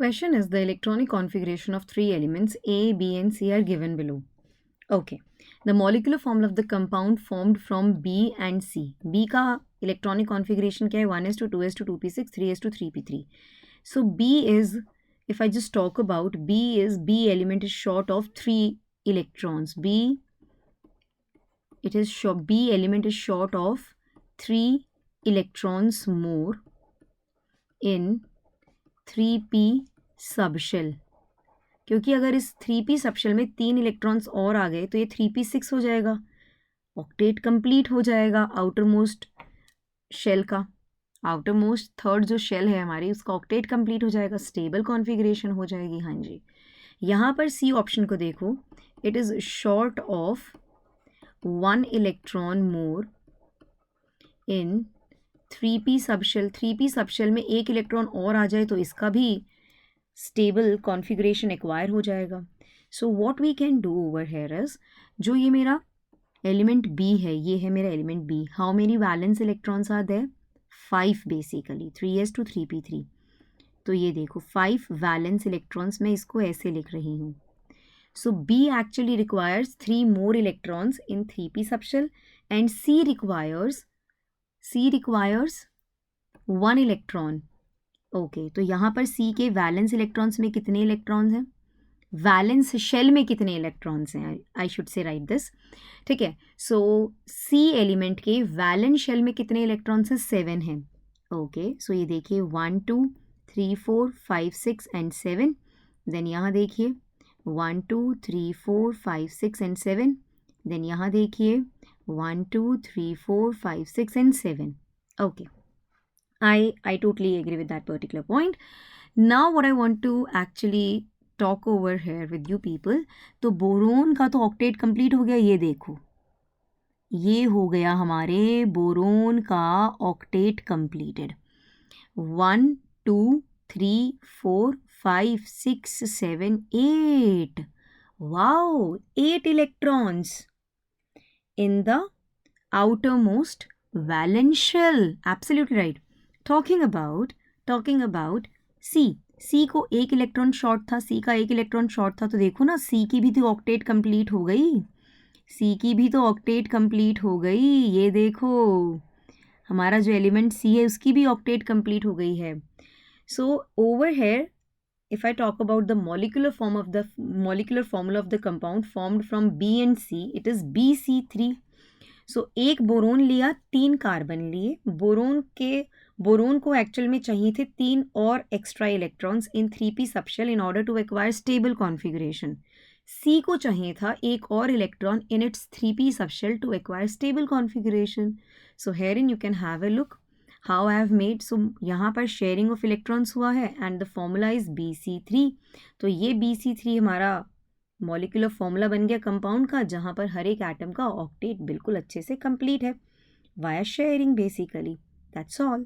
Question is, the electronic configuration of three elements A, B and C are given below. Okay. The molecular formula of the compound formed from B and C. B का electronic configuration क्या है? 1s to 2s to 2p6, 3s to 3p3. So B is, if I just talk about B element is short of 3 electrons. B element is short of 3 electrons more in 3p subshell, क्योंकि अगर इस 3p subshell में 3 electrons और आ गए तो ये 3p6 हो जाएगा, ऑक्टेट कंप्लीट हो जाएगा आउटर मोस्ट शेल का, आउटर मोस्ट थर्ड जो शेल है हमारी उसका ऑक्टेट कंप्लीट हो जाएगा, स्टेबल कॉन्फ़िगरेशन हो जाएगी। हाँ जी, यहाँ पर सी ऑप्शन को देखो, it is short of 1 electron more in 3p subshell. 3p subshell में एक इलेक्ट्रॉन और आ जाए तो इसका भी स्टेबल कॉन्फ़िगरेशन एक्वायर हो जाएगा। So what we can do over here is, जो ये मेरा एलिमेंट बी है, ये है मेरा element B, how many valence electrons are there? 5 basically, 3s to 3p3। तो ये देखो 5 वैलेंस इलेक्ट्रॉन्स, मैं इसको ऐसे लिख रही हूँ। So B actually requires 3 more electrons in 3p subshell and C requires 1 electron. Okay, तो यहाँ पर सी के वैलेंस इलेक्ट्रॉन्स में कितने इलेक्ट्रॉन्स हैं? वैलेंस शेल में कितने इलेक्ट्रॉन्स हैं? I should say right this, ठीक है। सो सी एलिमेंट के वैलेंस शेल में कितने इलेक्ट्रॉन्स हैं? 7 हैं। ओके, सो ये देखिए 1 2 3 4 5 6 एंड 7। देन यहाँ देखिए 1 2 3 4 5 6 एंड 7। देन यहाँ देखिए 1 2 3 4 5 6 and 7। Okay, I totally agree with that particular point. Now what I want to actually talk over here with you people, तो बोरोन का तो ऑक्टेट कंप्लीट हो गया, ये देखो ये हो गया हमारे बोरोन का octet completed. 1 2 3 4 5 6 7 8, wow, 8 electrons in the outermost valence shell. Absolutely right. Talking about C को एक इलेक्ट्रॉन शॉर्ट था, C का एक इलेक्ट्रॉन शॉर्ट था, तो देखो ना C की भी तो ऑक्टेट कंप्लीट हो गई, C की भी तो ऑक्टेट कंप्लीट हो गई। ये देखो हमारा जो एलिमेंट C है उसकी भी ऑक्टेट कंप्लीट हो गई है। So over here if I talk about the molecular formula of the compound formed from B and C, it is BC3. सो एक बोरोन लिया, 3 कार्बन लिए, बोरोन को एक्चुअल में चाहिए थे 3 और extra electrons in 3p subshell in order to acquire stable configuration. C को चाहिए था एक और electron in its 3p subshell to acquire stable configuration. So here in you can have a look how I have made. So यहाँ पर sharing of electrons हुआ है and the formula is BC3। तो ये BC3 हमारा molecular formula बन गया compound का, जहाँ पर हर एक एटम का ऑक्टेट बिल्कुल अच्छे से कंप्लीट है via sharing basically. That's all.